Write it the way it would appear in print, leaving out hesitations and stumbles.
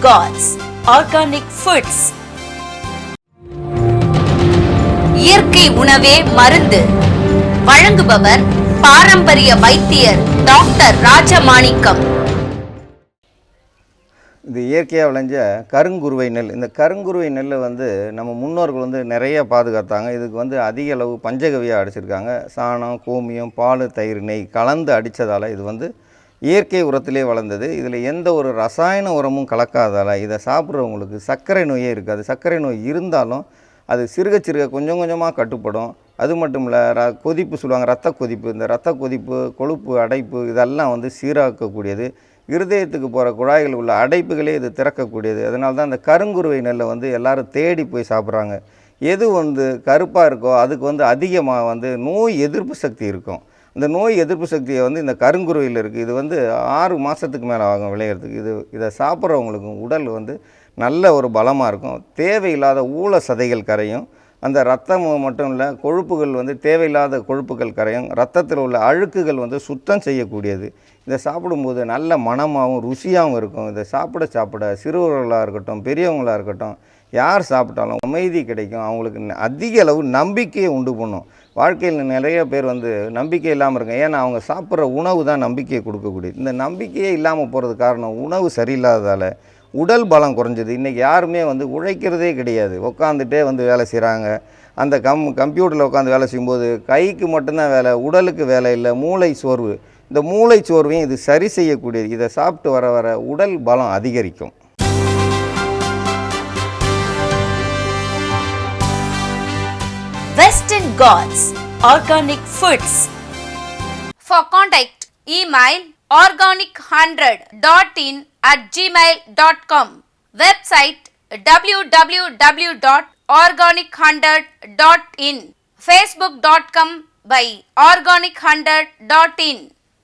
Gods Organic Foods. இயற்கை உணவே மருந்து. வழங்குபவர் பாரம்பரிய வைத்தியர் டாக்டர் ராஜமாணிக்கம். இது இயற்கையாக விளைஞ்ச கருங்குருவை நெல். இந்த கருங்குருவை நெல்லை நம்ம முன்னோர்கள் நிறைய பாதுகாத்தாங்க. இதுக்கு அதிக அளவு பஞ்சகவியாக அடிச்சிருக்காங்க. சாணம், கோமியம், பால், தயிர், நெய் கலந்து அடித்ததால் இது இயற்கை உரத்திலே வளர்ந்தது. இதில் எந்த ஒரு ரசாயன உரமும் கலக்காதால் இதை சாப்பிட்றவங்களுக்கு சர்க்கரை நோயே இருக்காது. சர்க்கரை நோய் இருந்தாலும் அது சிறுக சிறுக கொஞ்சம் கொஞ்சமாக கட்டுப்படும். அது மட்டும் இல்லை, கொதிப்பு சொல்லுவாங்க, ரத்த கொதிப்பு. இந்த ரத்த கொதிப்பு, கொழுப்பு அடைப்பு இதெல்லாம் சீராக்கக்கூடியது. இருதயத்துக்கு போகிற குழாய்கள் உள்ள அடைப்புகளே இது திறக்கக்கூடியது. அதனால தான் இந்த கருங்குருவை நெல்லை எல்லோரும் தேடி போய் சாப்பிட்றாங்க. எது கருப்பாக இருக்கோ அதுக்கு அதிகமாக நோய் எதிர்ப்பு சக்தி இருக்கும். இந்த நோய் எதிர்ப்பு சக்தியை இந்த கருங்குருவையில் இருக்குது. இது 6 மாதத்துக்கு மேலே ஆகும் விளையிறதுக்கு. இதை சாப்பிட்றவங்களுக்கும் உடல் நல்ல ஒரு பலமாக இருக்கும். தேவையில்லாத ஊழ சதைகள் கரையும். அந்த ரத்தம் மட்டும் இல்லை, கொழுப்புகள் தேவையில்லாத கொழுப்புகள் கரையும். ரத்தத்தில் உள்ள அழுக்குகள் சுத்தம் செய்யக்கூடியது. இதை சாப்பிடும்போது நல்ல மணமாகவும் ருசியாகவும் இருக்கும். இதை சாப்பிட சிறுவர்களாக இருக்கட்டும், பெரியவங்களாக இருக்கட்டும், யார் சாப்பிட்டாலும் அமைதி கிடைக்கும். அவங்களுக்கு அதிக அளவு நம்பிக்கையை உண்டு பண்ணும். வாழ்க்கையில் நிறைய பேர் நம்பிக்கை இல்லாமல் இருக்காங்க. ஏன்னா அவங்க சாப்பிட்ற உணவு தான் நம்பிக்கையை கொடுக்கக்கூடியது. இந்த நம்பிக்கையே இல்லாமல் போகிறது காரணம் உணவு சரியில்லாததால் உடல் பலம் குறைஞ்சது. இன்றைக்கி யாருமே உழைக்கிறதே கிடையாது. உட்காந்துட்டே வேலை செய்கிறாங்க. அந்த கம்ப்யூட்டரில் உட்காந்து வேலை செய்யும்போது கைக்கு மட்டும்தான் வேலை, உடலுக்கு வேலை இல்லை. மூளை சோர்வு. இந்த மூளை சோர்வையும் இது சரி செய்யக்கூடியது. இதை சாப்பிட்டு வர வர உடல் பலம் அதிகரிக்கும். Western Gods Organic Foods. For contact, email organic100.in@gmail.com. Website www.organic100.in. Facebook.com by organic100.in.